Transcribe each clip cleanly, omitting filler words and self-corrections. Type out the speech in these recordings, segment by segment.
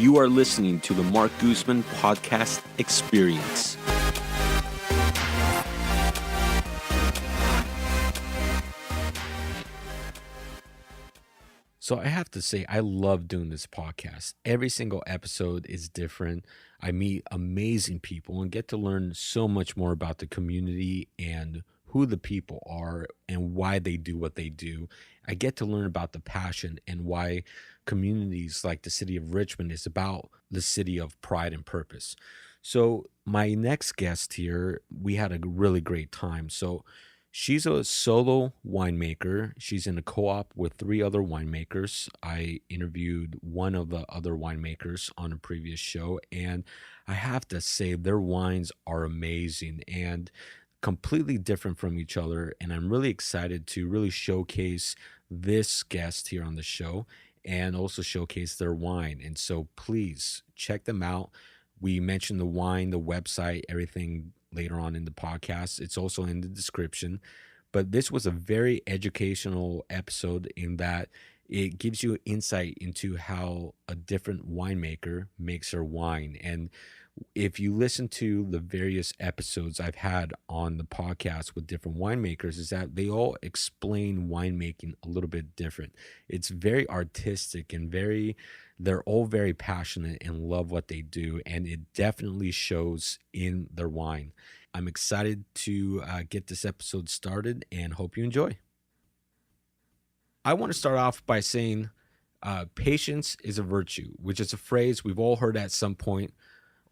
You are listening to the Mark Guzman Podcast Experience. So I have to say, I love doing this podcast. Every single episode is different. I meet amazing people and get to learn so much more about the community and who the people are and why they do what they do. I get to learn about the passion and why communities like the city of Richmond is about the city of pride and purpose. So my next guest here, we had a really great time. So she's a solo winemaker. She's in a co-op with three other winemakers. I interviewed one of the other winemakers on a previous show, and I have to say their wines are amazing and completely different from each other. And I'm really excited to really showcase this guest here on the show and also showcase their wine. And so please check them out. We mentioned the wine, the website, everything later on in the podcast. It's also in the description. But this was a very educational episode in that it gives you insight into how a different winemaker makes their wine. And if you listen to the various episodes I've had on the podcast with different winemakers, is that they all explain winemaking a little bit different. It's very artistic and they're all very passionate and love what they do, and it definitely shows in their wine. I'm excited to get this episode started and hope you enjoy. I want to start off by saying patience is a virtue, which is a phrase we've all heard at some point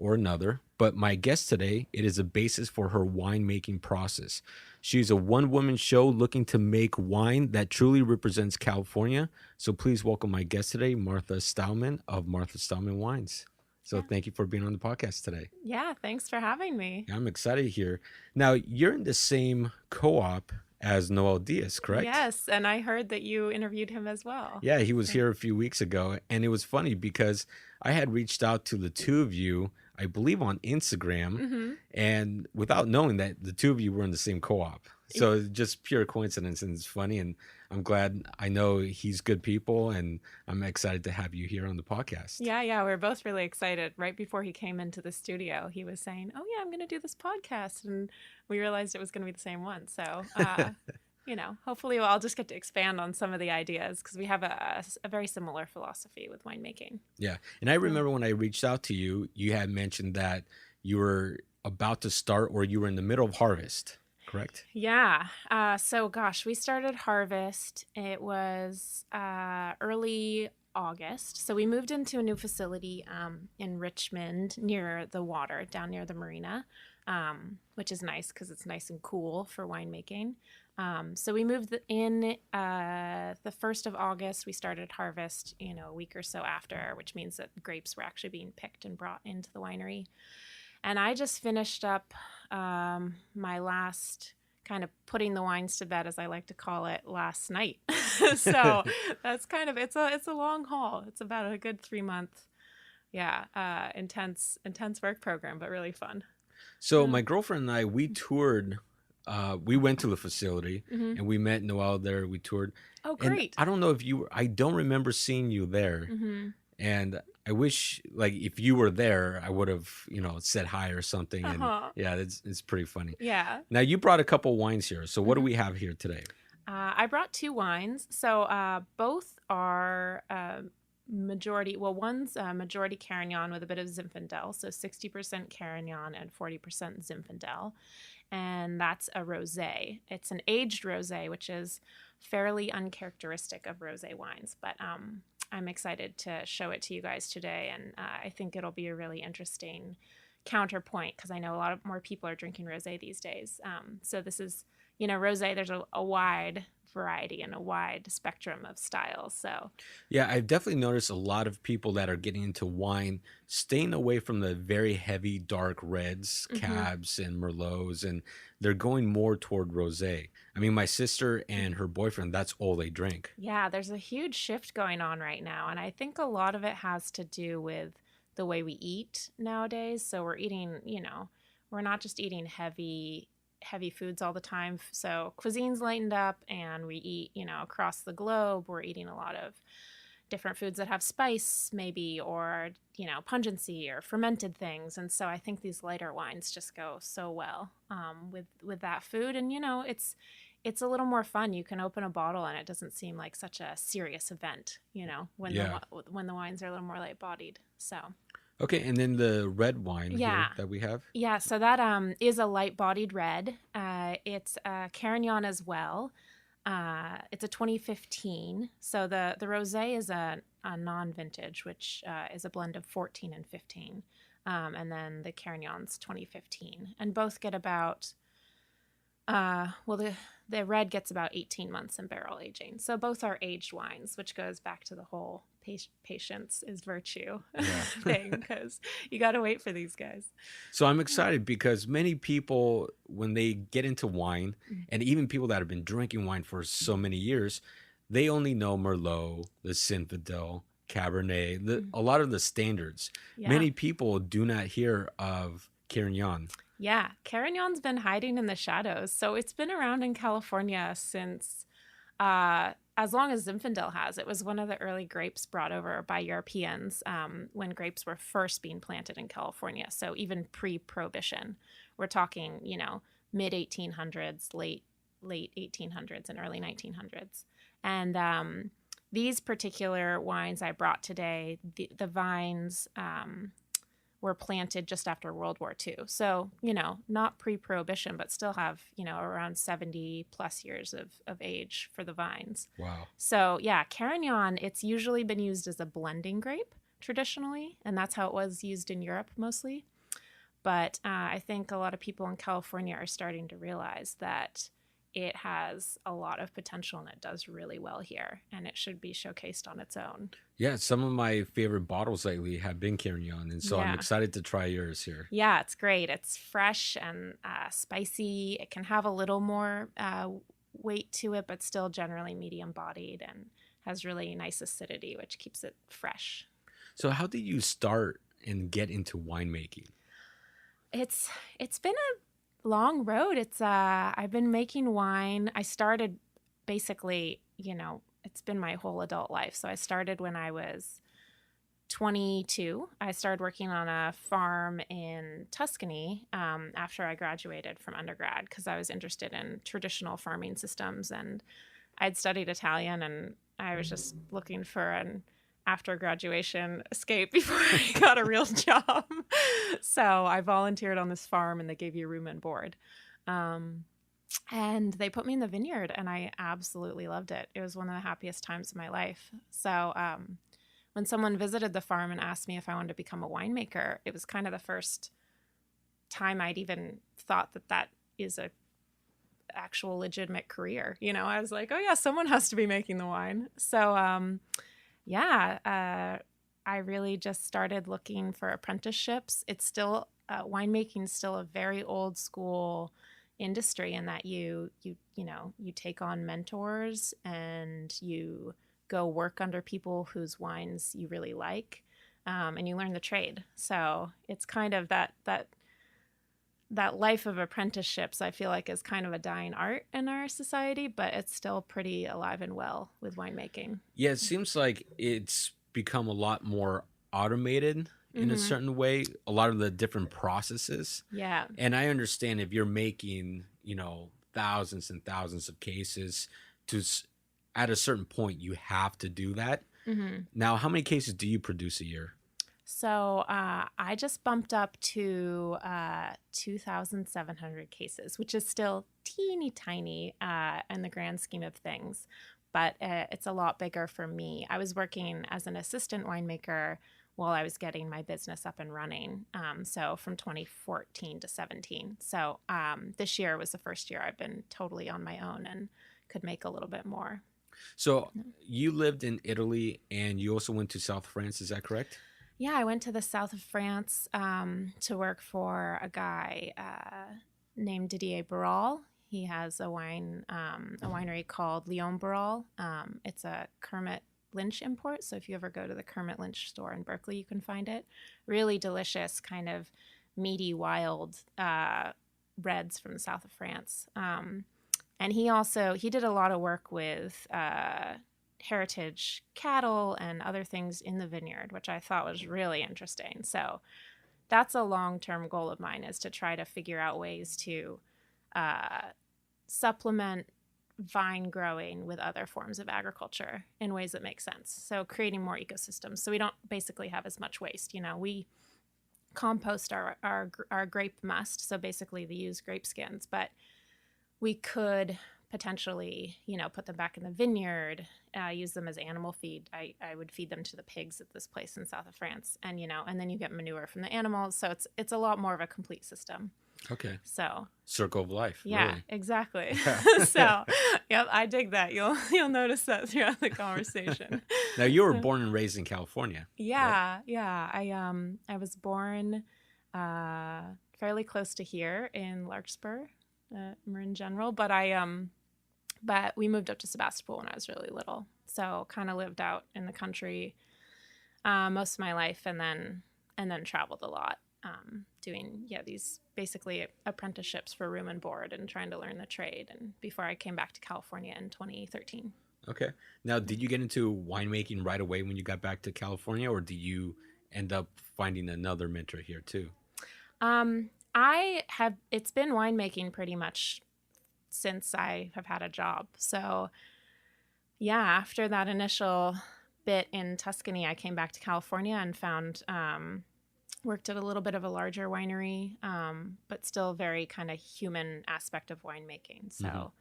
or another. But my guest today, it is a basis for her winemaking process. She's a one-woman show looking to make wine that truly represents California. So please welcome my guest today, Martha Stallman of Martha Stallman Wines. So thank you for being on the podcast today. Yeah, thanks for having me. I'm excited here. Now, you're in the same co-op as Noel Diaz, correct? Yes, and I heard that you interviewed him as well. Yeah, he was here a few weeks ago, and it was funny because I had reached out to the two of you, I believe on Instagram, and without knowing that the two of you were in the same co-op. So it's just pure coincidence, and it's funny, and I'm glad. I know he's good people, and I'm excited to have you here on the podcast. Yeah, we were both really excited. Right before he came into the studio, he was saying, oh yeah, I'm going to do this podcast, and we realized it was going to be the same one. So, hopefully I'll just get to expand on some of the ideas because we have a very similar philosophy with winemaking. Yeah, and I remember when I reached out to you, you had mentioned that you were about to start or you were in the middle of harvest. Correct? Yeah. We started harvest. It was early August. So we moved into a new facility in Richmond near the water, down near the marina, which is nice because it's nice and cool for winemaking. So we moved in the 1st of August. We started harvest, a week or so after, which means that grapes were actually being picked and brought into the winery. And I just finished up my last kind of putting the wines to bed, as I like to call it, last night. So that's kind of, it's a long haul. It's about a good 3-month, intense work program, but really fun. So my girlfriend and I, we toured, we went to the facility and we met Noel there. We toured. Oh, great. And I don't know if I don't remember seeing you there. And I wish, if you were there, I would have, said hi or something. And yeah, it's pretty funny. Yeah. Now, you brought a couple wines here. So what do we have here today? I brought 2 wines. So both are majority, one's majority Carignan with a bit of Zinfandel. So 60% Carignan and 40% Zinfandel. And that's a rosé. It's an aged rosé, which is fairly uncharacteristic of rosé wines. But I'm excited to show it to you guys today, and I think it'll be a really interesting counterpoint because I know a lot more people are drinking rosé these days. So this is, rosé, there's a wide variety and a wide spectrum of styles. So yeah, I've definitely noticed a lot of people that are getting into wine staying away from the very heavy dark reds, cabs and merlots, and they're going more toward rosé. I mean, my sister and her boyfriend, that's all they drink. Yeah, there's a huge shift going on right now, and I think a lot of it has to do with the way we eat nowadays. So we're eating, we're not just eating heavy foods all the time. So cuisine's lightened up and we eat, across the globe. We're eating a lot of different foods that have spice maybe, or, pungency or fermented things. And so I think these lighter wines just go so well with that food. And, it's a little more fun. You can open a bottle and it doesn't seem like such a serious event, when Yeah. when the wines are a little more light bodied. So Okay, and then the red wine here yeah. that we have. Yeah, so that is a light-bodied red. It's Carignan as well. It's a 2015. So the rosé is a non-vintage, which is a blend of 14 and 15. And then the Carignan's 2015. And both get about, the red gets about 18 months in barrel aging. So both are aged wines, which goes back to the whole patience is virtue Yeah. thing, because you got to wait for these guys. So I'm excited because many people, when they get into wine, and even people that have been drinking wine for so many years, they only know Merlot, the Zinfandel, Cabernet, a lot of the standards. Yeah. Many people do not hear of Carignan. Yeah, Carignan's been hiding in the shadows. So it's been around in California since as long as Zinfandel has. It was one of the early grapes brought over by Europeans when grapes were first being planted in California. So even pre-Prohibition, we're talking, mid 1800s, late 1800s, and early 1900s. And these particular wines I brought today, the vines were planted just after World War II. So, not pre-Prohibition, but still have, around 70 plus years of age for the vines. Wow. So, yeah, Carignan, it's usually been used as a blending grape traditionally, and that's how it was used in Europe mostly. But I think a lot of people in California are starting to realize that it has a lot of potential and it does really well here, and it should be showcased on its own. Yeah, some of my favorite bottles lately have been Carignan, and so I'm Yeah. excited to try yours here. Yeah, it's great. It's fresh and spicy. It can have a little more weight to it, but still generally medium bodied, and has really nice acidity, which keeps it fresh. So how did you start and get into winemaking? It's been a long road. I've been making wine. I started basically, it's been my whole adult life. So I started when I was 22. I started working on a farm in Tuscany after I graduated from undergrad, because I was interested in traditional farming systems, and I'd studied Italian, and I was just looking for an after graduation escape before I got a real job. So I volunteered on this farm, and they gave you room and board. And they put me in the vineyard, and I absolutely loved it. It was one of the happiest times of my life. So when someone visited the farm and asked me if I wanted to become a winemaker, it was kind of the first time I'd even thought that is a actual legitimate career. I was like, oh yeah, someone has to be making the wine. So I really just started looking for apprenticeships. It's still winemaking is still a very old school industry, in that you take on mentors and you go work under people whose wines you really like, and you learn the trade. So it's kind of that life of apprenticeships, I feel like, is kind of a dying art in our society, but it's still pretty alive and well with winemaking. Yeah, it seems like it's become a lot more automated in a certain way, a lot of the different processes. Yeah. And I understand if you're making, thousands and thousands of cases, at a certain point, you have to do that. Now, how many cases do you produce a year? So I just bumped up to 2,700 cases, which is still teeny tiny in the grand scheme of things, but it's a lot bigger for me. I was working as an assistant winemaker while I was getting my business up and running, so from 2014 to 17. So this year was the first year I've been totally on my own and could make a little bit more. So you lived in Italy and you also went to South France, is that correct? Yeah, I went to the south of France to work for a guy named Didier Barral. He has a winery called Leon Barral. It's a Kermit Lynch import. So if you ever go to the Kermit Lynch store in Berkeley, you can find it. Really delicious, kind of meaty, wild reds from the south of France. And he did a lot of work with heritage cattle and other things in the vineyard, which I thought was really interesting. So that's a long-term goal of mine, is to try to figure out ways to supplement vine growing with other forms of agriculture in ways that make sense. So creating more ecosystems. So we don't basically have as much waste. We compost our grape must, so basically the used grape skins, but we could potentially, put them back in the vineyard, use them as animal feed. I would feed them to the pigs at this place in south of France, and and then you get manure from the animals. So it's a lot more of a complete system. Okay. So Circle of life. yeah, Really. exactly. So yep, I dig that. You'll notice that throughout the conversation. Now, you were born and raised in California. Yeah, yeah. I was born fairly close to here in Larkspur, Marin General, but we moved up to Sebastopol when I was really little. So kind of lived out in the country most of my life, and then traveled a lot, doing these basically apprenticeships for room and board and trying to learn the trade. And before I came back to California in 2013. Okay. Now, did you get into winemaking right away when you got back to California, or did you end up finding another mentor here too? It's been winemaking pretty much since I have had a job. So yeah, after that initial bit in Tuscany, I came back to California and found, worked at a little bit of a larger winery, but still very kind of human aspect of winemaking. So,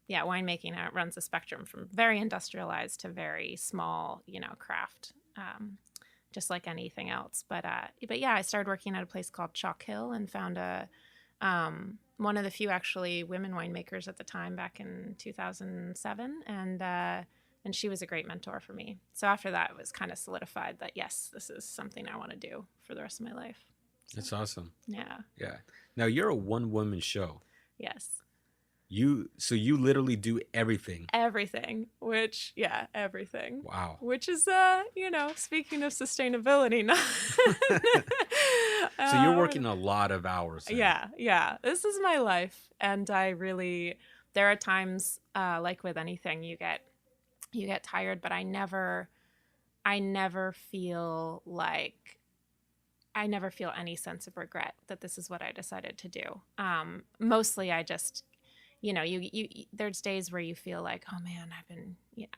winemaking runs a spectrum from very industrialized to very small, craft, just like anything else. But yeah, I started working at a place called Chalk Hill and found one of the few actually women winemakers at the time back in 2007, and she was a great mentor for me. So after that, it was kind of solidified that yes, this is something I want to do for the rest of my life. So, That's awesome. yeah. Yeah. Now, you're a one-woman show. Yes. So you literally do everything. Everything. Everything. Wow. Which is, speaking of sustainability, not So you're working a lot of hours. Then. Yeah. This is my life, and there are times, like with anything, you get tired, but I never feel any sense of regret that this is what I decided to do. Mostly I just, there's days where you feel like, oh man,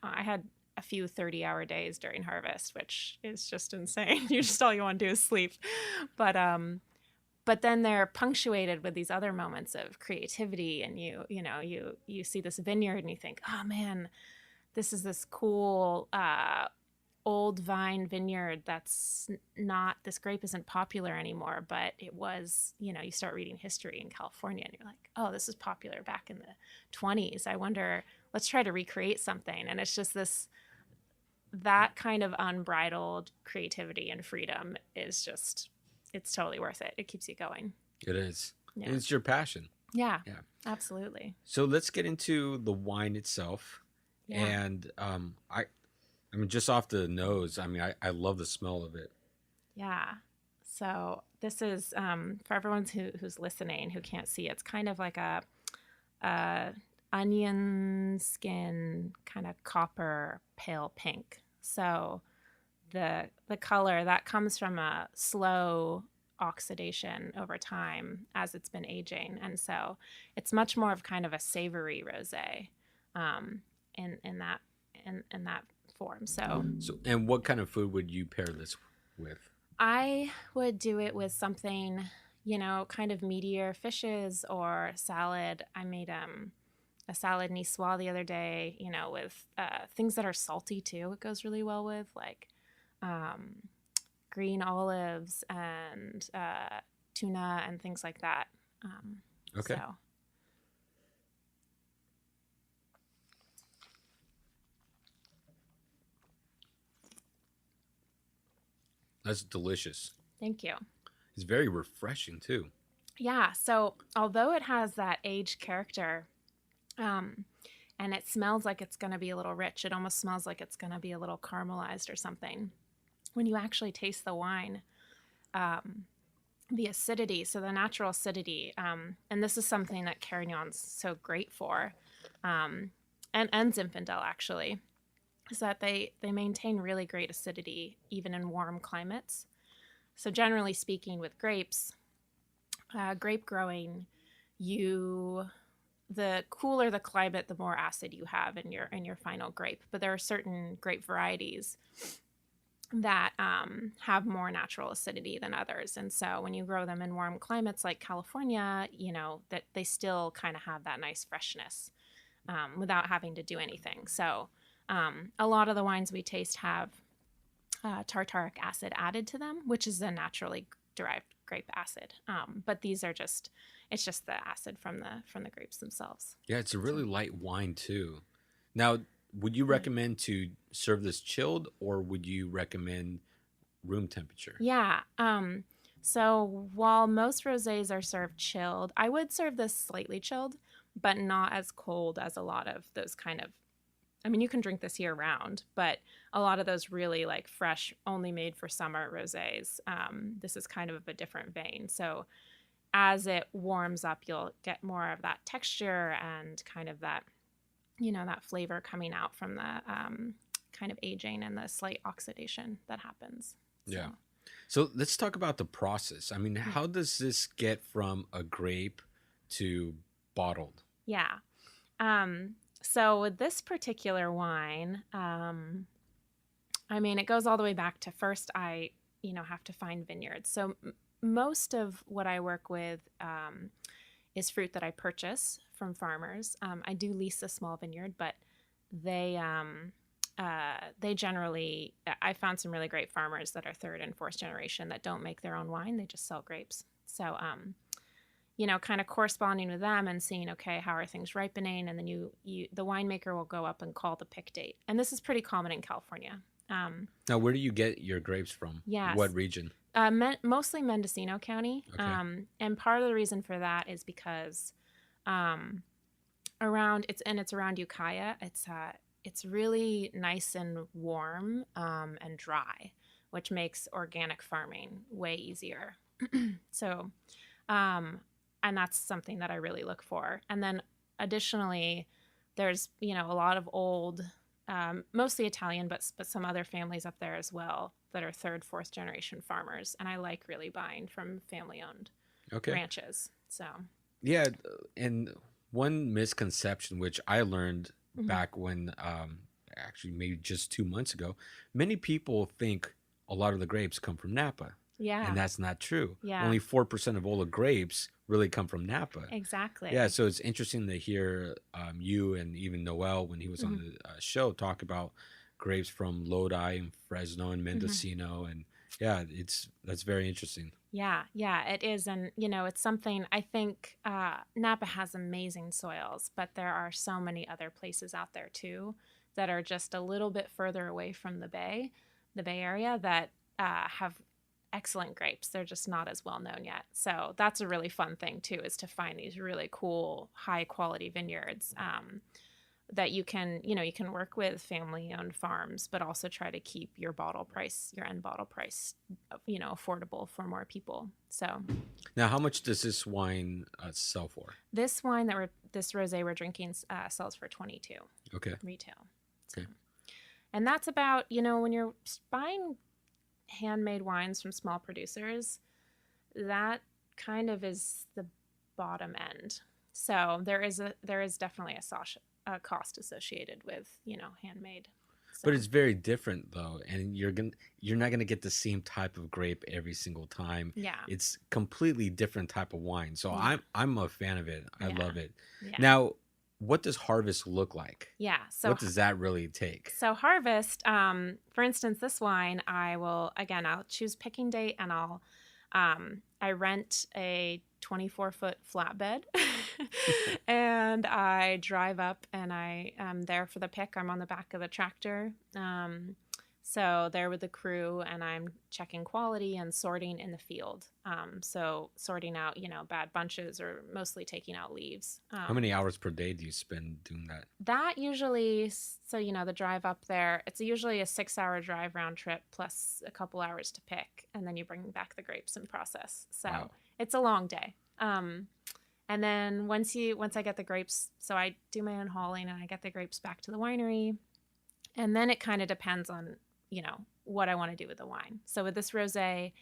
I had a few 30-hour days during harvest, which is just insane. All you want to do is sleep. But then they're punctuated with these other moments of creativity, and you see this vineyard and you think, oh man, this is this cool old vine vineyard that's not, this grape isn't popular anymore, but it was, you start reading history in California and you're like, oh, this is popular back in the 20s. I wonder, let's try to recreate something. And it's just that kind of unbridled creativity and freedom is just, it's totally worth it. It keeps you going. It is. Yeah. And it's your passion. Yeah, absolutely. So let's get into the wine itself. Yeah. And I mean, just off the nose, I love the smell of it. Yeah. So this is, for everyone who's listening who can't see, it's kind of like a onion skin, kind of copper pale pink. So the color that comes from a slow oxidation over time as it's been aging, and so it's much more of kind of a savory rosé, in that form. So and what kind of food would you pair this with? I would do it with something, kind of meatier, fishes or salad. I made a salad niçoise the other day, with things that are salty too. It goes really well with, like green olives and tuna and things like that. Okay. So. That's delicious. Thank you. It's very refreshing too. Yeah. So although it has that aged character, and it smells like it's going to be a little rich, it almost smells like it's going to be a little caramelized or something. When you actually taste the wine, the acidity, so the natural acidity, and this is something that Carignan's so great for, and Zinfandel actually, is that they maintain really great acidity even in warm climates. So generally speaking, with grapes, grape growing, you the cooler the climate, the more acid you have in your final grape. But there are certain grape varieties that have more natural acidity than others, and so when you grow them in warm climates like California, you know that they still kind of have that nice freshness without having to do anything. So a lot of the wines we taste have tartaric acid added to them, which is a naturally derived grape acid. But these are just it's just the acid from the grapes themselves. Yeah, it's a So really light wine too. Now, would you yeah. recommend to serve this chilled, or would you recommend room temperature? Yeah. So while most rosés are served chilled, I would serve this slightly chilled, but not as cold as a lot of those kind of. I mean, you can drink this year round, but a lot of those really like fresh, only made for summer rosés. This is kind of a different vein. So as it warms up, you'll get more of that texture and kind of that, you know, that flavor coming out from the kind of aging and the slight oxidation that happens. So, Yeah. So let's talk about the process. I mean, yeah. how does this get from a grape to bottled? Yeah. So with this particular wine, I mean, it goes all the way back to first I, you know, have to find vineyards. So most of what I work with is fruit that I purchase from farmers. I do lease a small vineyard, but they they generally I found some really great farmers that are third and fourth generation that don't make their own wine. They just sell grapes. So you know, kind of corresponding with them and seeing, okay, how are things ripening, and then you the winemaker will go up and call the pick date, and this is pretty common in California. Now, where do you get your grapes from? Yes, What region? mostly Mendocino County, Okay. and part of the reason for that is because around it's around Ukiah. It's really nice and warm and dry, which makes organic farming way easier. So, and that's something that I really look for. And then additionally, there's you know a lot of old, mostly Italian, but some other families up there as well that are third, fourth generation farmers, and I like really buying from family owned Okay. ranches. So, Yeah, and one misconception which I learned mhm. back when, actually maybe just 2 months ago, many people think a lot of the grapes come from Napa, and Yeah, that's not true. yeah, Only 4% of all the grapes really come from Napa. Yeah, exactly. so it's interesting to hear you and even Noel when he was on Hmm. the show talk about grapes from Lodi and Fresno and Hmm. Mendocino, and yeah, that's very interesting. Yeah, yeah, it is. And, you know, it's something I think Napa has amazing soils, but there are so many other places out there too that are just a little bit further away from the Bay Area that have excellent grapes. They're just not as well known yet. So that's a really fun thing too, is to find these really cool, high quality vineyards. That you can, you know, you can work with family owned farms, but also try to keep your bottle price, your end bottle price, you know, affordable for more people. So Now, how much does this wine sell for? this wine that this rosé we're drinking sells for 22 Okay. retail. So, Okay. and that's about, you know, when you're buying handmade wines from small producers, that kind of is the bottom end. So there is definitely a cost associated with, you know, handmade. So But it's very different though, and you're not gonna get the same type of grape every single time. yeah, It's completely different type of wine. So yeah, I'm a fan of it. I yeah, love it. yeah, Now, what does harvest look like? yeah. What does that really take? So harvest, for instance, this wine, I'll choose picking date, and I rent a 24-foot flatbed and I drive up and I am there for the pick. I'm on the back of the tractor. So there with the crew, and I'm checking quality and sorting in the field. So sorting out, you know, bad bunches or mostly taking out leaves. How many hours per day do you spend doing that? That usually, so you know, the drive up there, it's usually a 6 hour drive round trip plus a couple hours to pick, and then you bring back the grapes and process. So Wow. it's a long day. And then once I get the grapes, so I do my own hauling and I get the grapes back to the winery, And then it kind of depends on, what I want to do with the wine. So with this rosé,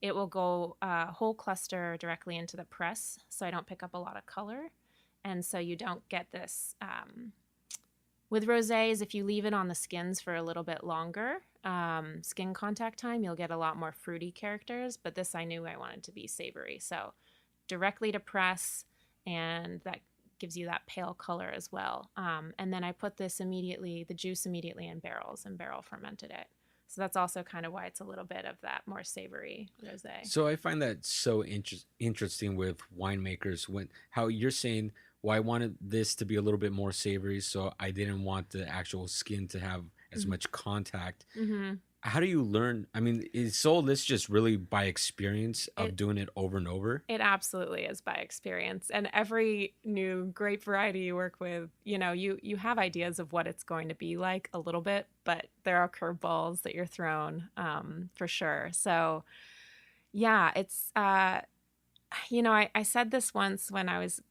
it will go whole cluster directly into the press, so I don't pick up a lot of color. And so you don't get this. With rosés, if you leave it on the skins for a little bit longer, skin contact time, you'll get a lot more fruity characters. But this I knew I wanted to be savory. So directly to press, and that gives you that pale color as well. And then I put the juice immediately in barrels and barrel fermented it. So that's also kind of why it's a little bit of that more savory rosé. So I find that so interesting with winemakers, when how you're saying, well, I wanted this to be a little bit more savory, so I didn't want the actual skin to have as Mm-hmm. much contact. Mm-hmm. How do you learn? I mean, is all this just really by experience of It doing it over and over? it absolutely is by experience. And every new grape variety you work with, you have ideas of what it's going to be like a little bit, but there are curveballs that you're thrown, for sure. So yeah, it's I said this once when I was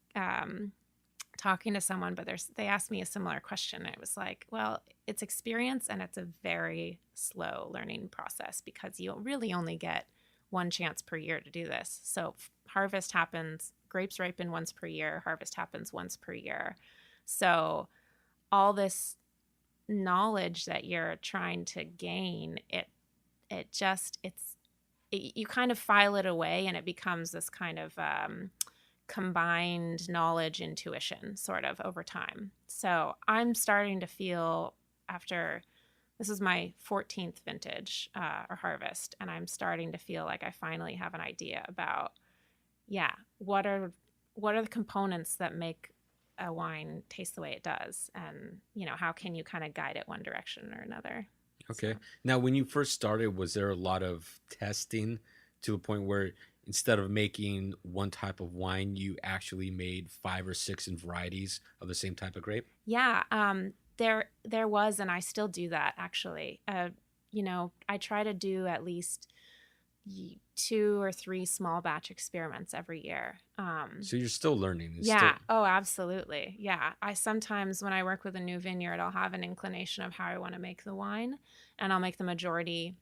talking to someone, but they asked me a similar question. It was like, well, it's experience, and it's a very slow learning process because you really only get one chance per year to do this. So grapes ripen once per year, harvest happens once per year. So all this knowledge that you're trying to gain, you kind of file it away, and it becomes this kind of combined knowledge intuition sort of over time. So I'm starting to feel, after this is my 14th vintage or harvest, and I'm starting to feel like I finally have an idea about, what are the components that make a wine taste the way it does, and how can you kind of guide it one direction or another. Okay. So Now, when you first started, was there a lot of testing to a point where instead of making one type of wine, you actually made 5 or 6 in varieties of the same type of grape? yeah, there was, and I still do that actually. I try to do at least 2 or 3 small batch experiments every year. So you're still learning. It's Yeah. still Oh, absolutely. Yeah. I sometimes, when I work with a new vineyard, I'll have an inclination of how I want to make the wine, and I'll make the majority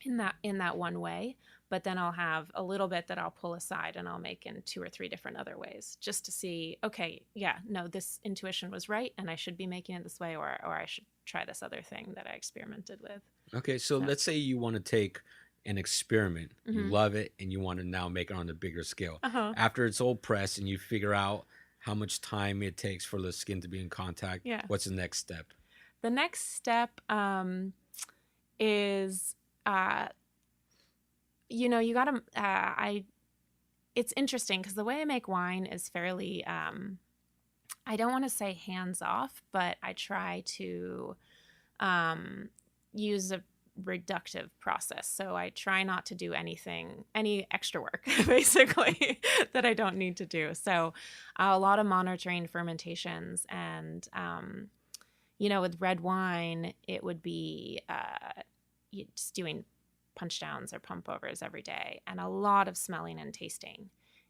in that one way. But then I'll have a little bit that I'll pull aside, and I'll make in 2 or 3 different other ways, just to see, okay, yeah, no, this intuition was right, and I should be making it this way, or I should try this other thing that I experimented with. okay. So So, let's say you want to take an experiment, you hmm love it, and you want to now make it on a bigger scale. uh-huh. After it's all pressed and you figure out how much time it takes for the skin to be in contact, Yeah. what's the next step? The next step is, you got to, it's interesting because the way I make wine is fairly, I don't want to say hands off, but I try to use a reductive process. So I try not to do any extra work, basically, that I don't need to do. So a lot of monitoring fermentations, and, with red wine, it would be just doing punch downs or pump overs every day, and a lot of smelling and tasting.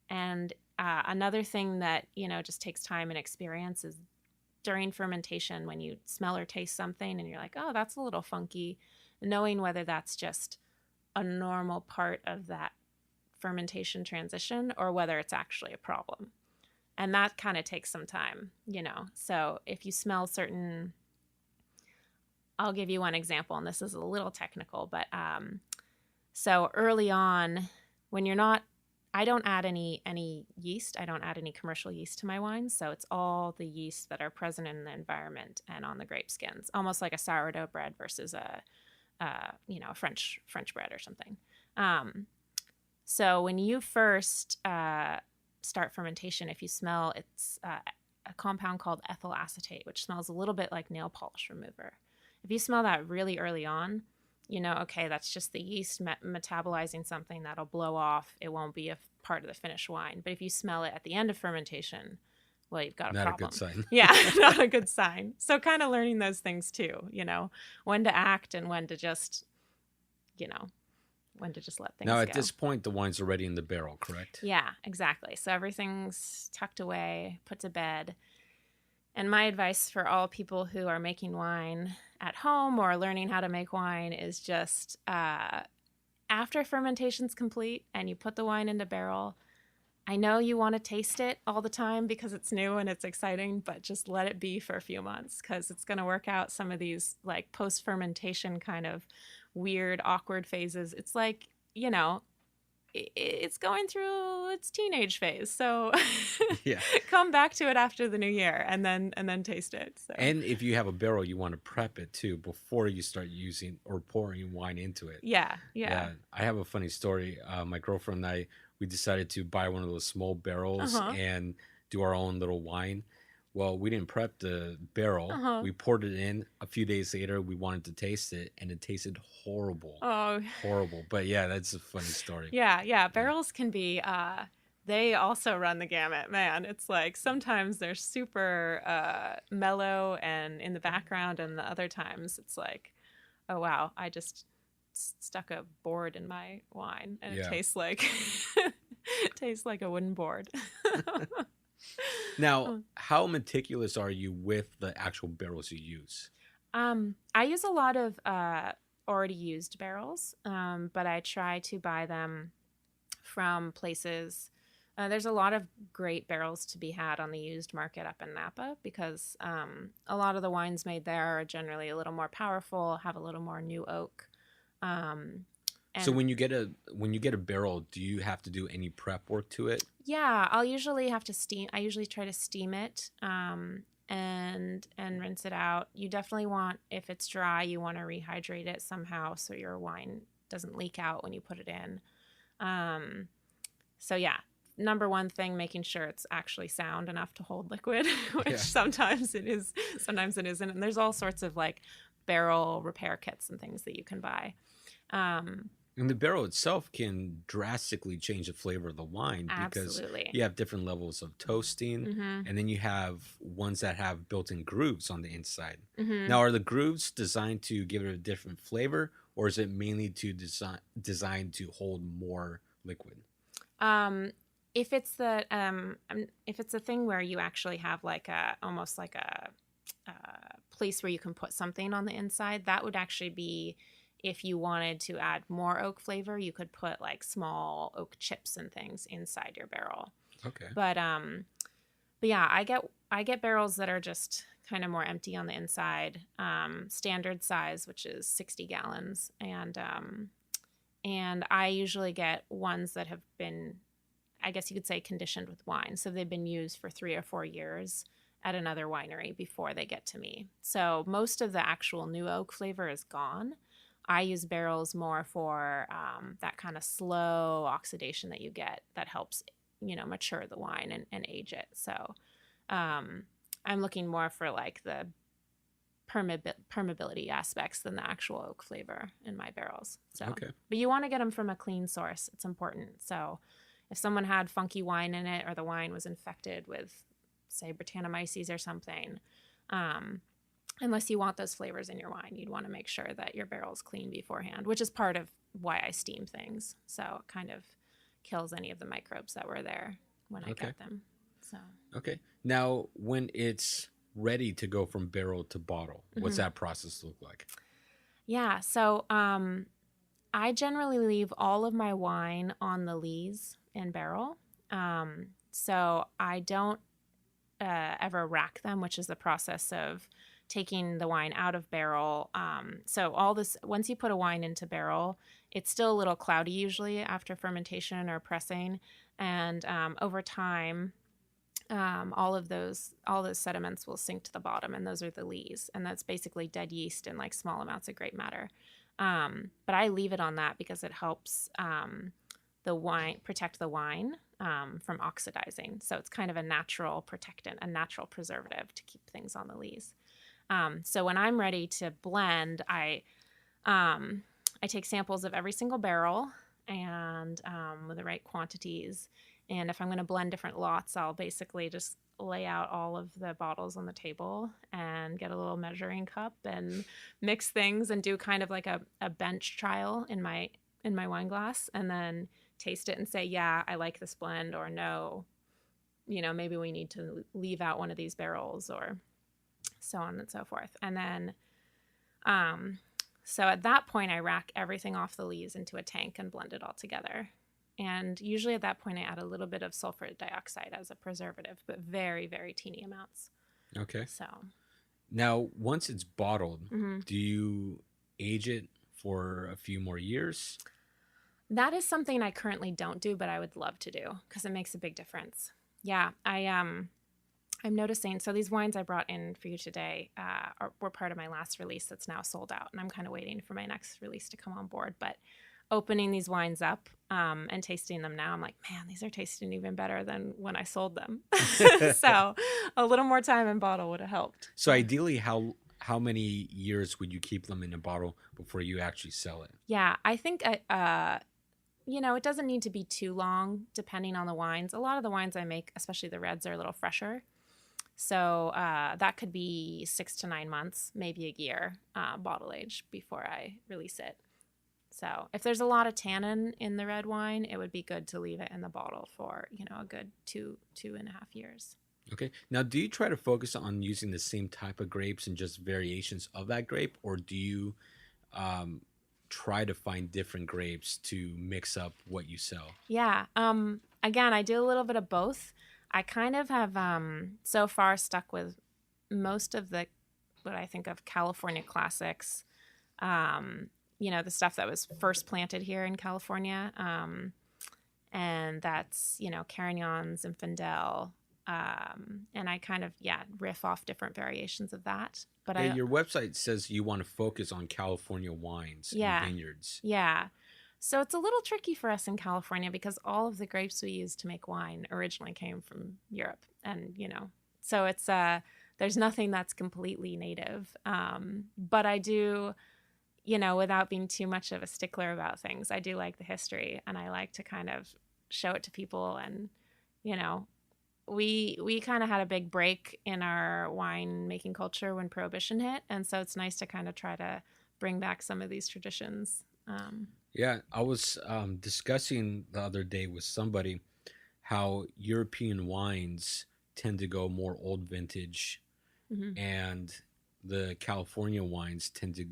And another thing that, just takes time and experience is during fermentation, when you smell or taste something and you're like, oh, that's a little funky, knowing whether that's just a normal part of that fermentation transition or whether it's actually a problem. And that kind of takes some time. So if you smell I'll give you one example, and this is a little technical, but so early on, when I don't add any yeast. I don't add any commercial yeast to my wines. So it's all the yeast that are present in the environment and on the grape skins, almost like a sourdough bread versus a French bread or something. So when you first start fermentation, if you smell, it's a compound called ethyl acetate, which smells a little bit like nail polish remover. If you smell that really early on, okay, that's just the yeast metabolizing something that'll blow off. It won't be a part of the finished wine. But if you smell it at the end of fermentation, well, you've got a Not a problem. good sign. Yeah, not a good sign. So kind of learning those things too, when to act and when to just let things Now, go. at this point, the wine's already in the barrel, correct? Yeah, exactly. So everything's tucked away, put to bed. And my advice for all people who are making wine at home or learning how to make wine is just after fermentation's complete and you put the wine into barrel, I know you want to taste it all the time because it's new and it's exciting, but just let it be for a few months because it's going to work out some of these like post-fermentation kind of weird, awkward phases. It's like, it's going through its teenage phase. So Yeah. come back to it after the new year and then taste it. So. And if you have a barrel, you want to prep it too before you start using or pouring wine into it. Yeah. I have a funny story. My girlfriend and I, we decided to buy one of those small barrels and do our own little wine. Well, we didn't prep the barrel. We poured it in. A few days later, we wanted to taste it, and it tasted horrible. Oh. Horrible. But yeah, that's a funny story. Yeah. Barrels can be, they also run the gamut, man. It's like sometimes they're super mellow and in the background, and the other times it's like, oh, wow, I just stuck a board in my wine and it tastes like a wooden board. Now, how meticulous are you with the actual barrels you use? I use a lot of already used barrels, but I try to buy them from places. There's a lot of great barrels to be had on the used market up in Napa because a lot of the wines made there are generally a little more powerful, have a little more new oak. So when you get a barrel, do you have to do any prep work to it? Yeah, I'll usually have to steam. I usually try to steam it and rinse it out. You definitely want, if it's dry, you want to rehydrate it somehow so your wine doesn't leak out when you put it in. So yeah, number one thing, making sure it's actually sound enough to hold liquid, which sometimes it is, sometimes it isn't. And there's all sorts of like barrel repair kits and things that you can buy. And the barrel itself can drastically change the flavor of the wine because you have different levels of toasting, and then you have ones that have built-in grooves on the inside. Now, are the grooves designed to give it a different flavor, or is it mainly to designed to hold more liquid? If it's a thing where you actually have like almost like a place where you can put something on the inside, that would actually be. If you wanted to add more oak flavor, you could put like small oak chips and things inside your barrel. Okay. But yeah, I get barrels that are just kind of more empty on the inside, standard size, which is 60 gallons, and I usually get ones that have been, I guess you could say, conditioned with wine, so they've been used for 3 or 4 years at another winery before they get to me. So most of the actual new oak flavor is gone. I use barrels more for that kind of slow oxidation that you get that helps, mature the wine and age it. So I'm looking more for like the permeability aspects than the actual oak flavor in my barrels. So, But you want to get them from a clean source. It's important. So if someone had funky wine in it or the wine was infected with, say, Brettanomyces or something, unless you want those flavors in your wine, you'd want to make sure that your barrel's clean beforehand, which is part of why I steam things. So it kind of kills any of the microbes that were there when I get them. So okay. Now, when it's ready to go from barrel to bottle, what's that process look like? Yeah. So I generally leave all of my wine on the lees in barrel. So I don't ever rack them, which is the process of taking the wine out of barrel. So all this, once you put a wine into barrel, it's still a little cloudy usually after fermentation or pressing. And over time, all those sediments will sink to the bottom, and those are the lees. And that's basically dead yeast and like small amounts of grape matter. But I leave it on that because it helps protect the wine from oxidizing. So it's kind of a natural protectant, a natural preservative to keep things on the lees. So when I'm ready to blend, I take samples of every single barrel and with the right quantities. And if I'm going to blend different lots, I'll basically just lay out all of the bottles on the table and get a little measuring cup and mix things and do kind of like a bench trial in my wine glass, and then taste it and say, yeah, I like this blend, or no, maybe we need to leave out one of these barrels, or so on and so forth. And then Um, so at that point, I rack everything off the lees into a tank and blend it all together. And usually at that point, I add a little bit of sulfur dioxide as a preservative, but very, very teeny amounts. Okay. So, Now, once it's bottled, mhm. do you age it for a few more years? That is something I currently don't do, but I would love to do because it makes a big difference. Yeah, I'm noticing. So these wines I brought in for you today were part of my last release that's now sold out, and I'm kind of waiting for my next release to come on board. But opening these wines up and tasting them now, I'm like, man, these are tasting even better than when I sold them. So a little more time in bottle would have helped. So ideally, how many years would you keep them in a bottle before you actually sell it? Yeah, I think it doesn't need to be too long depending on the wines. A lot of the wines I make, especially the reds, are a little fresher. So that could be 6 to 9 months, maybe a year bottle age before I release it. So if there's a lot of tannin in the red wine, it would be good to leave it in the bottle for, a good 2.5 years. Okay. Now, do you try to focus on using the same type of grapes and just variations of that grape, or do you um, try to find different grapes to mix up what you sell? Yeah. Again, I do a little bit of both. I kind of have so far stuck with most of what I think of California classics. The stuff that was first planted here in California. And that's, Carignans, Zinfandel. And I kind of, riff off different variations of that. But Yeah, your website says you want to focus on California wines and vineyards. Yeah. So it's a little tricky for us in California because all of the grapes we use to make wine originally came from Europe. And, so it's, there's nothing that's completely native. But I do, without being too much of a stickler about things, I do like the history and I like to kind of show it to people. And, we kind of had a big break in our wine making culture when Prohibition hit. And so it's nice to kind of try to bring back some of these traditions. Yeah, I was discussing the other day with somebody how European wines tend to go more old vintage, Mhm. and the California wines tend to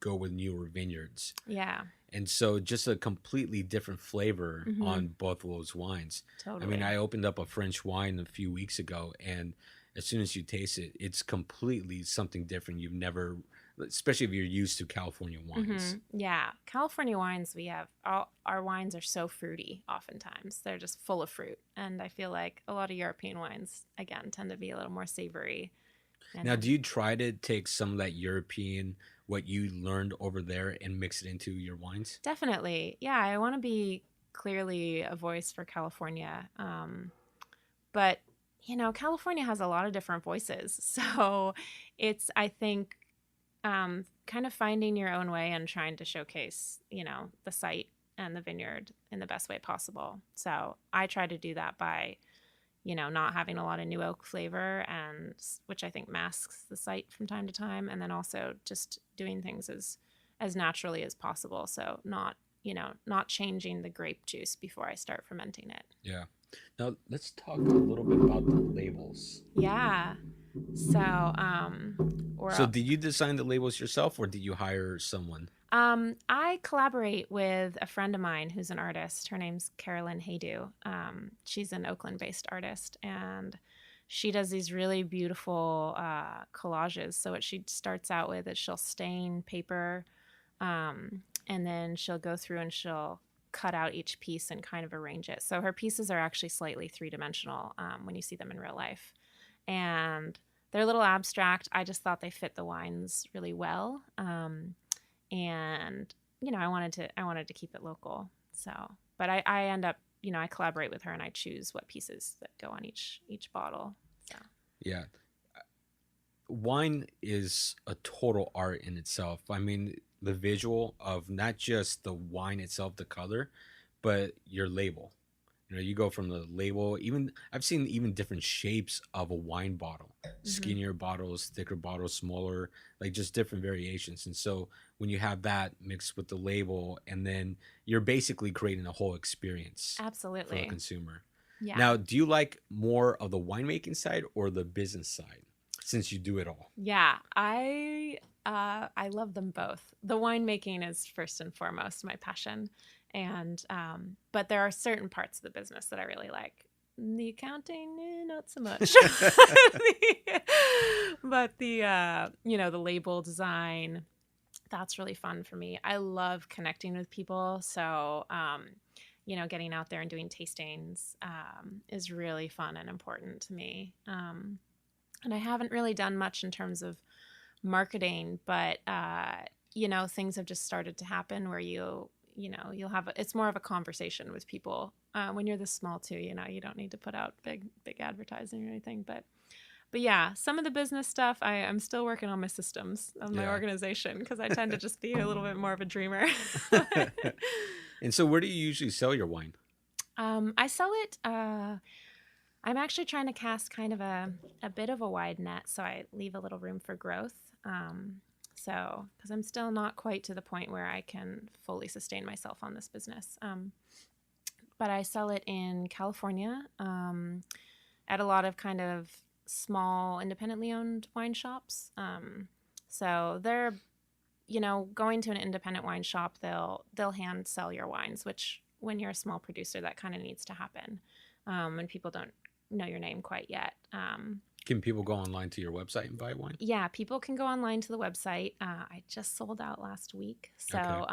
go with newer vineyards. Yeah, And so just a completely different flavor Mhm. on both of those wines. I totally. mean, I opened up a French wine a few weeks ago, and as soon as you taste it, it's completely something different. You've never, especially if you're used to California wines. Yeah, California wines, we have all our wines are so fruity oftentimes. They're just full of fruit. And I feel like a lot of European wines, again, tend to be a little more savory. And Now, do you try to take some of that European, what you learned over there, and mix it into your wines? definitely, yeah, I want to be clearly a voice for California. But, California has a lot of different voices. So it's, I think, kind of finding your own way and trying to showcase, the site and the vineyard in the best way possible. So I try to do that by, not having a lot of new oak flavor, and which I think masks the site from time to time, and then also just doing things as naturally as possible. So not changing the grape juice before I start fermenting it. Yeah. Now, let's talk a little bit about the labels. Yeah. So, So, did you design the labels yourself, or did you hire someone? I collaborate with a friend of mine who's an artist. Her name's Carolyn Haydu. She's an Oakland-based artist, and she does these really beautiful collages. So what she starts out with is she'll stain paper, and then she'll go through and she'll cut out each piece and kind of arrange it. So her pieces are actually slightly three-dimensional when you see them in real life. And they're a little abstract. I just thought they fit the wines really well. And I wanted to keep it local. So, but I end up, I collaborate with her and I choose what pieces that go on each bottle. So, Yeah. Wine is a total art in itself. I mean, the visual of not just the wine itself, the color, but your label. You go from the label, even I've seen even different shapes of a wine bottle, skinnier bottles, thicker bottles, smaller, like just different variations. And so when you have that mixed with the label, and then you're basically creating a whole experience for a absolutely. consumer. Yeah. Now, do you like more of the winemaking side or the business side? since you do it all? Yeah, I love them both. The winemaking is first and foremost my passion, and but there are certain parts of the business that I really like. The accounting, not so much. But the label design, that's really fun for me. I love connecting with people, so getting out there and doing tastings is really fun and important to me. And I haven't really done much in terms of marketing, but things have just started to happen where you'll have it's more of a conversation with people when you're this small too. You don't need to put out big advertising or anything, but yeah, some of the business stuff I'm still working on my systems of my organization, because I tend to just be a little bit more of a dreamer. And so where do you usually sell your wine? I sell it. I'm actually trying to cast kind of a bit of a wide net, so I leave a little room for growth. Because I'm still not quite to the point where I can fully sustain myself on this business. But I sell it in California at a lot of kind of small, independently owned wine shops. So they're, going to an independent wine shop, they'll hand sell your wines, which when you're a small producer, that kind of needs to happen when people don't know your name quite yet. Can people go online to your website and buy wine? Yeah, people can go online to the website. I just sold out last week. So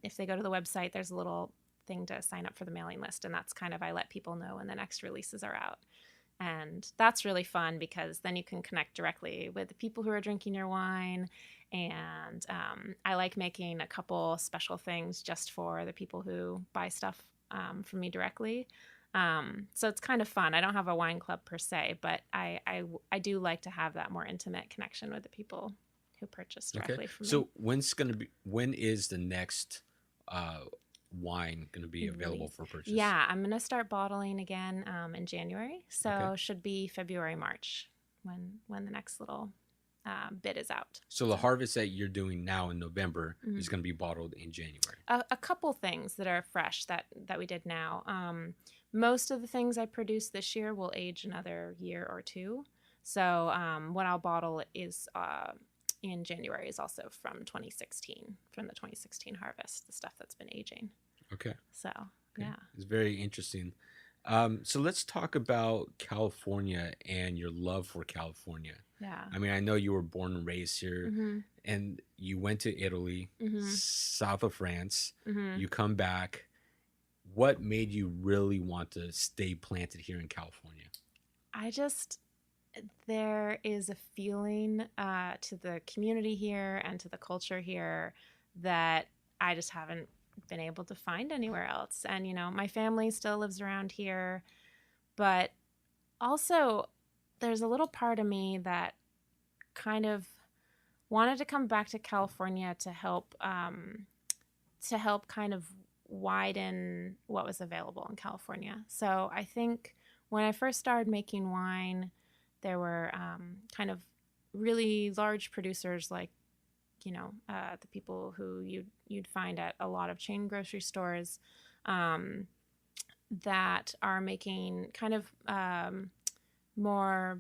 if they go to the website, there's a little thing to sign up for the mailing list. And that's kind of, I let people know when the next releases are out. And that's really fun, because then you can connect directly with the people who are drinking your wine. And I like making a couple special things just for the people who buy stuff from me directly. So it's kind of fun. I don't have a wine club per se, but I do like to have that more intimate connection with the people who purchase directly from me. So when is the next wine going to be available for purchase? Yeah, I'm going to start bottling again in January. So should be February, March when the next little bit is out. So the harvest that you're doing now in November is going to be bottled in January. A couple things that are fresh that we did now. Most of the things I produced this year will age another year or two. So what I'll bottle is in January is also from the 2016 harvest, the stuff that's been aging. Okay. So, yeah. It's very interesting. So let's talk about California and your love for California. Yeah. I mean, I know you were born and raised here, and you went to Italy, south of France. You come back. What made you really want to stay planted here in California? There is a feeling to the community here and to the culture here that I just haven't been able to find anywhere else. And, my family still lives around here, but also there's a little part of me that kind of wanted to come back to California to help kind of widen what was available in California. So I think when I first started making wine, there were kind of really large producers like, the people who you'd find at a lot of chain grocery stores that are making kind of more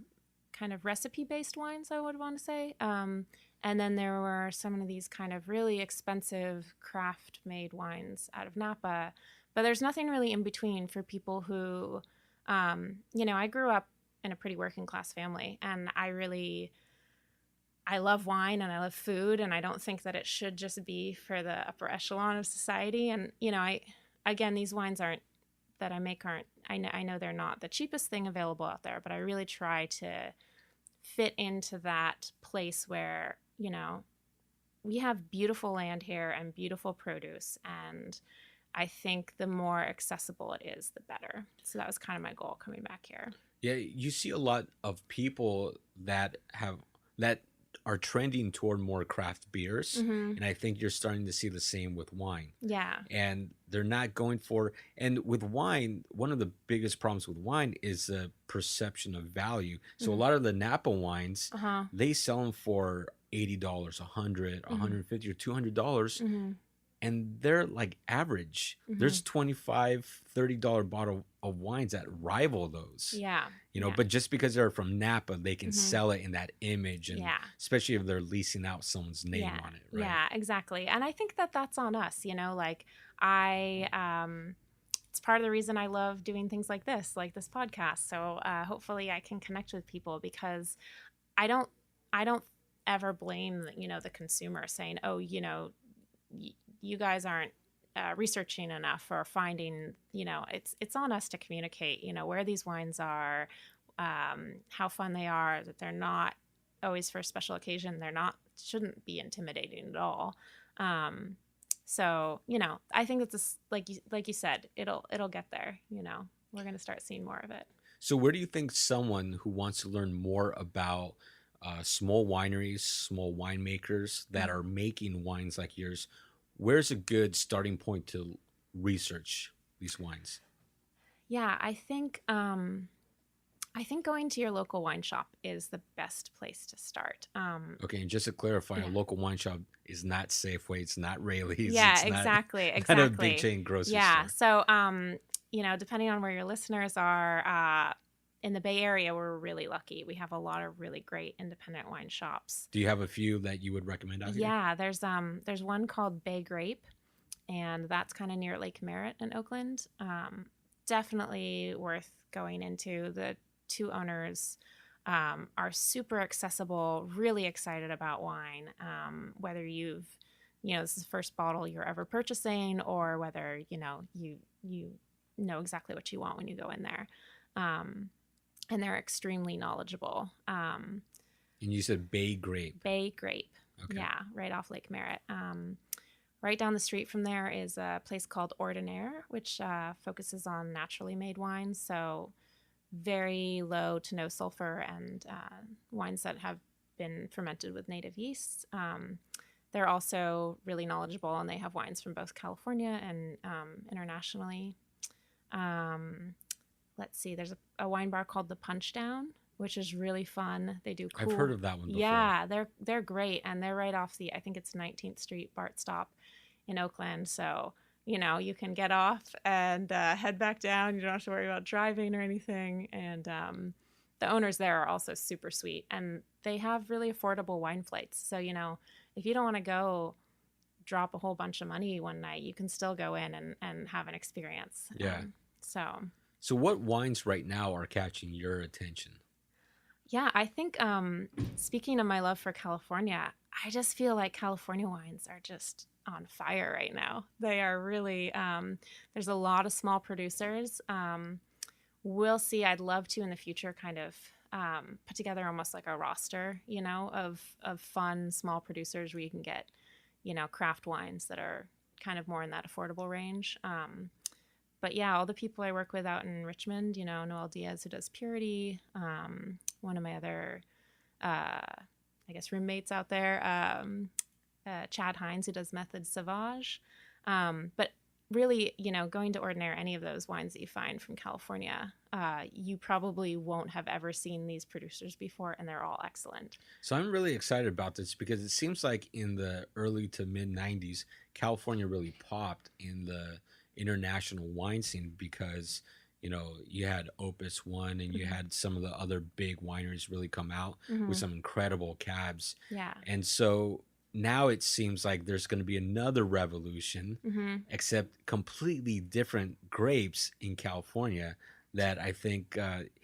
kind of recipe-based wines, I would want to say. And then there were some of these kind of really expensive craft-made wines out of Napa. But there's nothing really in between for people who, I grew up in a pretty working-class family, and I love wine and I love food, and I don't think that it should just be for the upper echelon of society. And, these wines that I make aren't, I know they're not the cheapest thing available out there, but I really try to fit into that place where, we have beautiful land here and beautiful produce, and I think the more accessible it is, the better. So that was kind of my goal coming back here. Yeah, you see a lot of people that are trending toward more craft beers, and I think you're starting to see the same with wine. Yeah. And they're not going for, and with wine, one of the biggest problems with wine is the perception of value. So a lot of the Napa wines, they sell them for $80, $100, $150 or $200, and they're like average. Hmm. There's $25-$30 bottle of wines that rival those. Yeah. Yeah. But just because they're from Napa, they can Hmm. sell it in that image, and Yeah. especially if they're leasing out someone's name Yeah. on it, right? Yeah, exactly. And I think that that's on us, like I it's part of the reason I love doing things like this podcast. So hopefully I can connect with people, because I don't I don't ever blame the consumer saying, "Oh, you guys aren't researching enough or finding." It's on us to communicate. Where these wines are, how fun they are. That they're not always for a special occasion. They're not shouldn't be intimidating at all. Um, so I think it's like you said, it'll get there. We're gonna start seeing more of it. So, where do you think someone who wants to learn more about small wineries, small winemakers that are making wines like yours, where's a good starting point to research these wines? Yeah, I think going to your local wine shop is the best place to start. Okay, and just to clarify, a Yeah. local wine shop is not Safeway, it's not Rayleigh's, Yeah, it's not exactly, not a big exactly. chain grocery Yeah. store. So, depending on where your listeners are, in the Bay Area, we're really lucky. We have a lot of really great independent wine shops. Do you have a few that you would recommend out here? Yeah, there's one called Bay Grape, and that's kind of near Lake Merritt in Oakland. Definitely worth going into. The two owners are super accessible, really excited about wine. Whether this is the first bottle you're ever purchasing, or whether you know exactly what you want when you go in there. And they're extremely knowledgeable. And you said Bay Grape. Bay Grape, Okay. yeah, right off Lake Merritt. Right down the street from there is a place called Ordinaire, which focuses on naturally made wines. So very low to no sulfur, and wines that have been fermented with native yeasts. They're also really knowledgeable, and they have wines from both California and internationally. Um, let's see, there's a wine bar called the Punch Down, which is really fun. They do cool. I've heard of that one before. Yeah, they're great, and they're right off I think it's 19th Street BART stop in Oakland. So you can get off and head back down. You don't have to worry about driving or anything. And the owners there are also super sweet, and they have really affordable wine flights. So if you don't want to go drop a whole bunch of money one night, you can still go in and have an experience. Yeah. So what wines right now are catching your attention? yeah, I think speaking of my love for California, I just feel like California wines are just on fire right now. They are really, there's a lot of small producers. We'll see. I'd love to in the future kind of put together almost like a roster, of fun small producers where you can get, craft wines that are kind of more in that affordable range. But yeah, all the people I work with out in Richmond, Noel Diaz, who does Purity, one of my other, roommates out there, Chad Hines, who does Method Sauvage. But really, going to Ordinaire, any of those wines that you find from California, you probably won't have ever seen these producers before, and they're all excellent. So I'm really excited about this because it seems like in the early to mid 90s, California really popped in the international wine scene because you had Opus One and you had some of the other big wineries really come out with some incredible cabs. Yeah. And so now it seems like there's going to be another revolution, except completely different grapes in California, that I think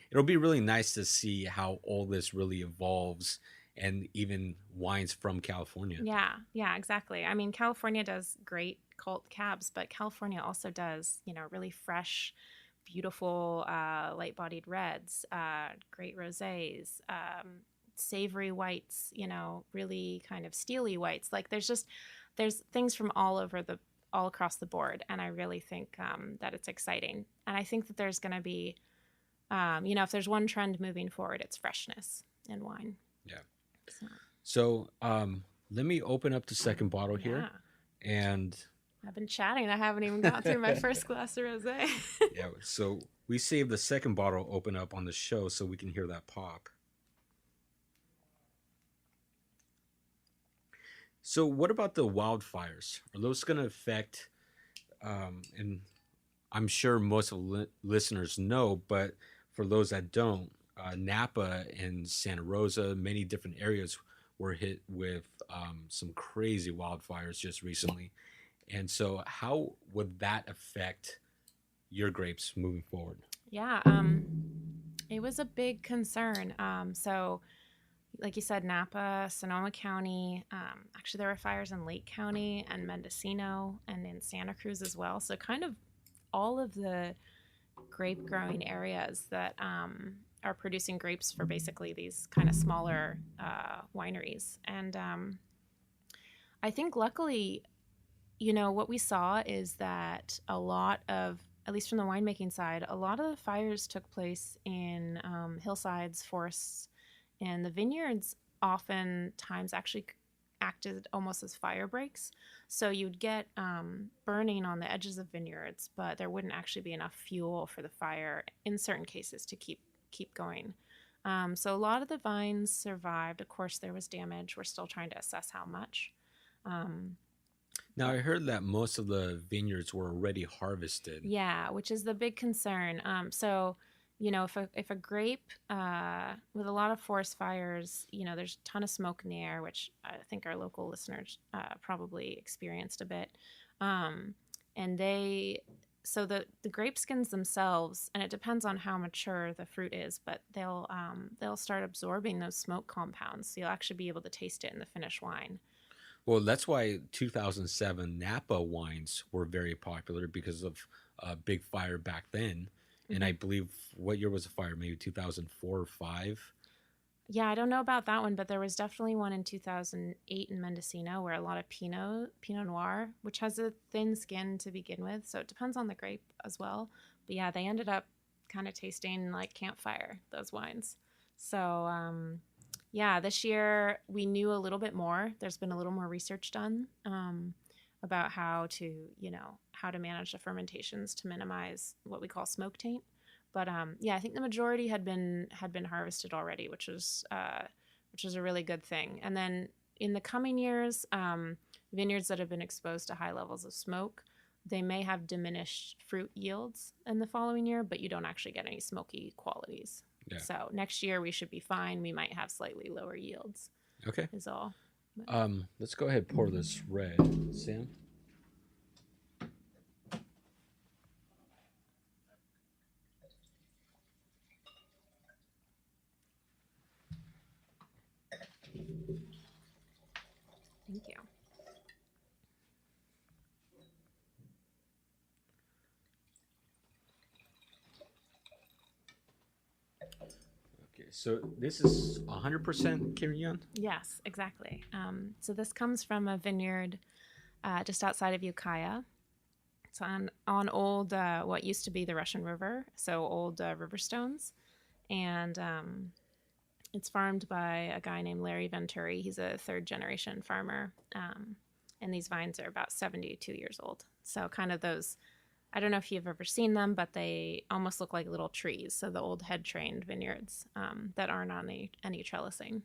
it'll be really nice to see how all this really evolves, and even wines from California. Yeah, exactly. I mean, California does great cult cabs, but California also does, really fresh, beautiful, light-bodied reds, great rosés, savory whites, really kind of steely whites. Like there's things from all across the board, and I really think that it's exciting. And I think that there's going to be, if there's one trend moving forward, it's freshness in wine. Yeah. So let me open up the second bottle here. And I've been chatting. I haven't even got through my first glass of rosé. yeah, so we saved the second bottle open up on the show so we can hear that pop. So, what about the wildfires? Are those going to affect? And I'm sure most of the listeners know, but for those that don't, Napa and Santa Rosa, many different areas were hit with some crazy wildfires just recently. And so, how would that affect your grapes moving forward? Yeah, it was a big concern. So, like you said, Napa, Sonoma County. Actually, there were fires in Lake County and Mendocino and in Santa Cruz as well. So, kind of all of the grape growing areas that are producing grapes for basically these kind of smaller wineries. And I think luckily, what we saw is that a lot of, at least from the winemaking side, a lot of the fires took place in hillsides, forests, and the vineyards oftentimes actually acted almost as fire breaks. So you'd get burning on the edges of vineyards, but there wouldn't actually be enough fuel for the fire in certain cases to keep going. So a lot of the vines survived. Of course, there was damage. We're still trying to assess how much. Um, Now, but I heard that most of the vineyards were already harvested. Yeah, which is the big concern. So, if a grape with a lot of forest fires, there's a ton of smoke in the air, which I think our local listeners probably experienced a bit. Um, and so the grape skins themselves, and it depends on how mature the fruit is, but they'll start absorbing those smoke compounds, so you'll actually be able to taste it in the finished wine. Well, that's why 2007 Napa wines were very popular because of a big fire back then. And I hmm believe what year was the fire? Maybe 2004 or 5. Yeah, I don't know about that one, but there was definitely one in 2008 in Mendocino where a lot of Pinot Noir, which has a thin skin to begin with, so it depends on the grape as well. But yeah, they ended up kind of tasting like campfire, those wines. So, yeah, this year we knew a little bit more. There's been a little more research done about how to manage the fermentations to minimize what we call smoke taint. But yeah, I think the majority had been harvested already, which is a really good thing. And then in the coming years, vineyards that have been exposed to high levels of smoke, they may have diminished fruit yields in the following year, but you don't actually get any smoky qualities. Yeah. So next year we should be fine. We might have slightly lower yields, Okay. is all. But Let's go ahead and pour this red. Sam? thank you. Okay, so this is 100% Carignan? Yes, exactly. So this comes from a vineyard just outside of Ukiah. It's on old what used to be the Russian River, so old river stones, and it's farmed by a guy named Larry Venturi. He's a third generation farmer, and these vines are about 72 years old. So kind of those. I don't know if you've ever seen them, but they almost look like little trees. So the old head trained vineyards that aren't on any trellising.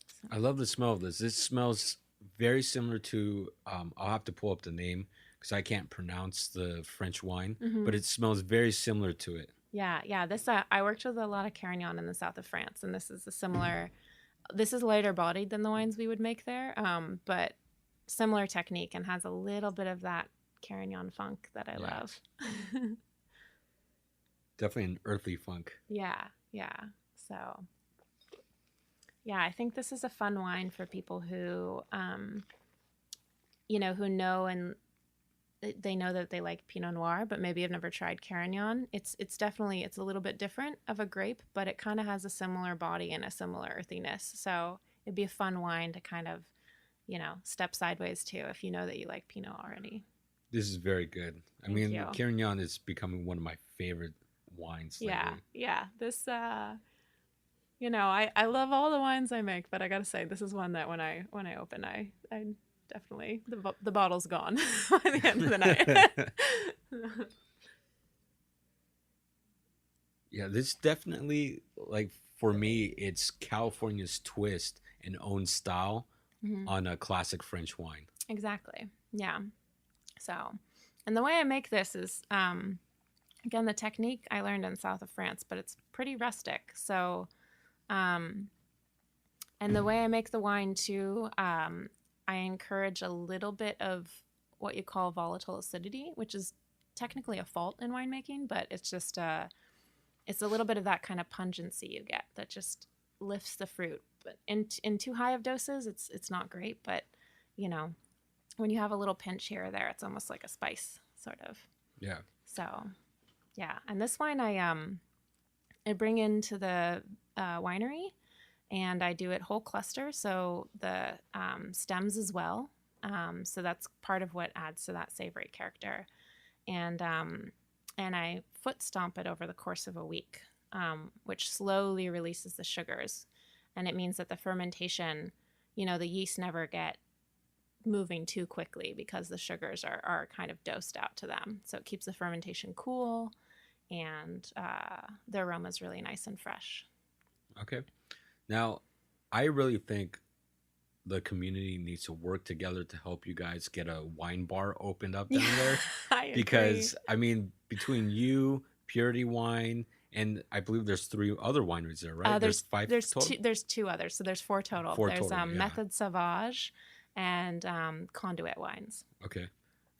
So. I love the smell of this. This smells very similar to, I'll have to pull up the name because I can't pronounce the French wine, Mm-hmm. but it smells very similar to it. Yeah. This I worked with a lot of Carignan in the south of France, and this is a similar. This is lighter bodied than the wines we would make there, but similar technique and has a little bit of that Carignan funk that I Yeah. love. Definitely an earthy funk. Yeah. So yeah, I think this is a fun wine for people who, who know and they know that they like Pinot Noir, but maybe have never tried Carignan. It's definitely it's a little bit different of a grape, but it kind of has a similar body and a similar earthiness. So it'd be a fun wine to kind of, step sideways to if you know that you like Pinot already. This is very good. I Thank mean, you. Carignan is becoming one of my favorite wines lately. Yeah. This, I love all the wines I make, but I gotta say, this is one that when I open, I definitely the bottle's gone by the end of the night. Yeah, this definitely, like, for me, it's California's twist and own style Mhm. on a classic French wine. Exactly. Yeah. So, and the way I make this is, again, the technique I learned in south of France, but it's pretty rustic. So, um, and the way I make the wine too, I encourage a little bit of what you call volatile acidity, which is technically a fault in winemaking, but it's just it's a little bit of that kind of pungency you get that just lifts the fruit. But in too high of doses, it's not great. But you know, when you have a little pinch here or there, it's almost like a spice, sort of. Yeah. So, yeah. And this wine I bring into the winery, and I do it whole cluster, so the stems as well. So that's part of what adds to that savory character. And I foot stomp it over the course of a week, which slowly releases the sugars, and it means that the fermentation, the yeast never get moving too quickly because the sugars are kind of dosed out to them. So it keeps the fermentation cool, and the aroma is really nice and fresh. Okay. Now, I really think the community needs to work together to help you guys get a wine bar opened up down there. I agree. Because, I mean, between you, Purity Wine, and I believe there's 3 other wineries there, right? There's 5 there's total? there's 2 others, so there's 4 total. 4 There's total, yeah. Method Sauvage and Conduit Wines. Okay.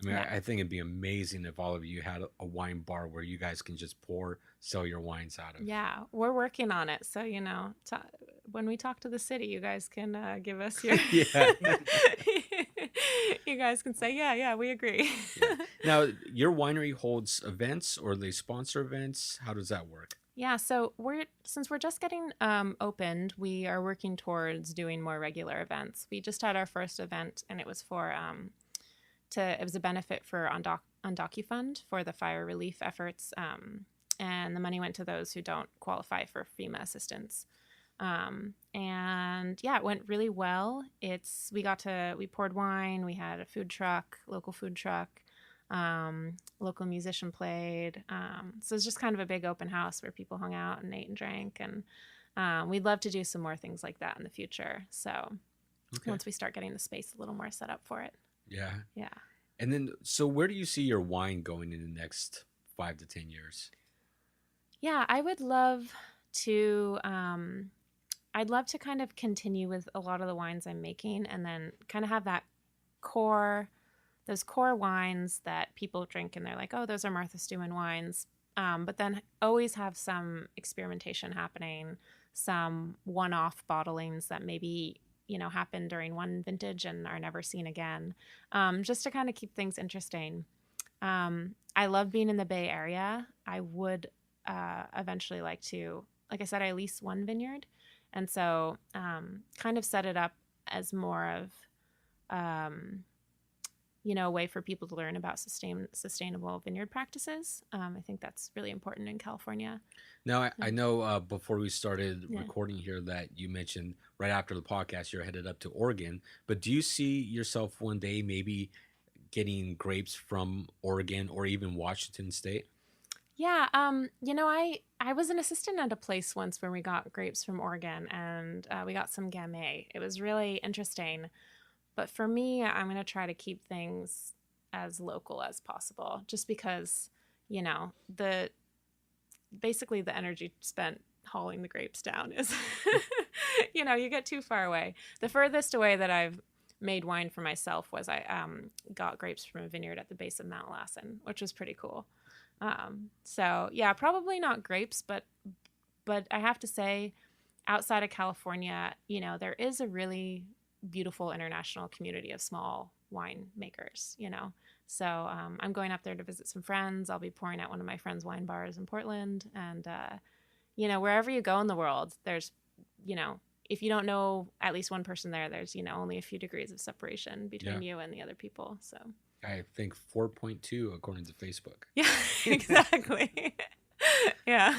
I mean, Yeah. I think it'd be amazing if all of you had a wine bar where you guys can just sell your wines out of. Yeah, we're working on it. So, when we talk to the city, you guys can give us your. Yeah. You guys can say, yeah, we agree. Yeah. Now, your winery holds events, or they sponsor events. How does that work? Yeah, so since we're just getting opened, we are working towards doing more regular events. We just had our first event, and it was for it was a benefit for UndocuFund for the fire relief efforts, and the money went to those who don't qualify for FEMA assistance. And yeah, it went really well. We poured wine, we had a local food truck, local musician played. So it's just kind of a big open house where people hung out and ate and drank. And we'd love to do some more things like that in the future. So once we start getting the space a little more set up for it. Yeah. Yeah. And then, so where do you see your wine going in the next 5 to 10 years? Yeah, I would love to. I'd love to kind of continue with a lot of the wines I'm making, and then kind of have those core wines that people drink and they're like, oh, those are Martha Stewman wines. But then always have some experimentation happening, some one-off bottlings that maybe happen during one vintage and are never seen again, just to kind of keep things interesting. I love being in the Bay Area. I would eventually like to, like I said, I lease one vineyard, and so kind of set it up as more of a way for people to learn about sustainable vineyard practices. I think that's really important in California. Now, I know before we started recording here that you mentioned right after the podcast you're headed up to Oregon, but do you see yourself one day maybe getting grapes from Oregon or even Washington State? Yeah, I was an assistant at a place once where we got grapes from Oregon, and we got some Gamay. It was really interesting. But for me, I'm going to try to keep things as local as possible, just because, basically the energy spent hauling the grapes down is, you get too far away. The furthest away that I've made wine for myself was I got grapes from a vineyard at the base of Mount Lassen, which was pretty cool. So yeah, probably not grapes, but I have to say, outside of California, there is a really beautiful international community of small wine makers, So I'm going up there to visit some friends. I'll be pouring at one of my friends' wine bars in Portland. And, wherever you go in the world, there's, if you don't know at least one person there, there's, only a few degrees of separation between you and the other people. So I think 4.2 according to Facebook. Yeah, exactly. Yeah.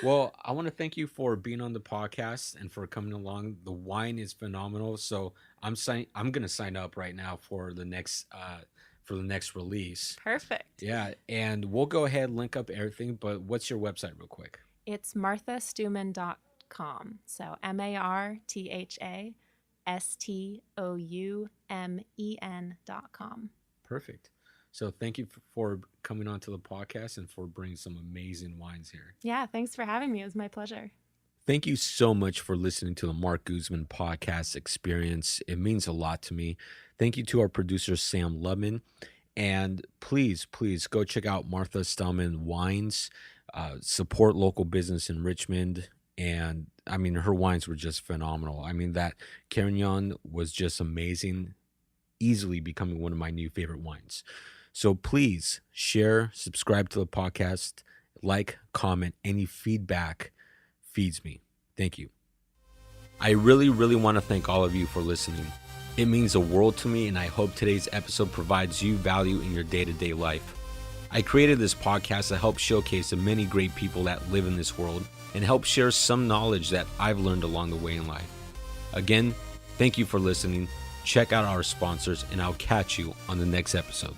Well, I want to thank you for being on the podcast and for coming along. The wine is phenomenal, so I'm going to sign up right now for the next release. Perfect. Yeah, and we'll go ahead and link up everything. But what's your website, real quick? It's marthastewman.com. So MarthaStewman.com. STOUMEN.com. Perfect. So thank you for coming on to the podcast and for bringing some amazing wines here. Yeah, thanks for having me. It was my pleasure. Thank you so much for listening to the Mark Guzman podcast experience. It means a lot to me. Thank you to our producer, Sam Lubman. And please go check out Martha Stellman Wines. Support local business in Richmond. And I mean, her wines were just phenomenal. I mean, that Carignan was just amazing, easily becoming one of my new favorite wines. So please share, subscribe to the podcast, like, comment. Any feedback feeds me. Thank you. I really want to thank all of you for listening. It means the world to me, and I hope today's episode provides you value in your day-to-day life. I created this podcast to help showcase the many great people that live in this world and help share some knowledge that I've learned along the way in life. Again, thank you for listening. Check out our sponsors, and I'll catch you on the next episode.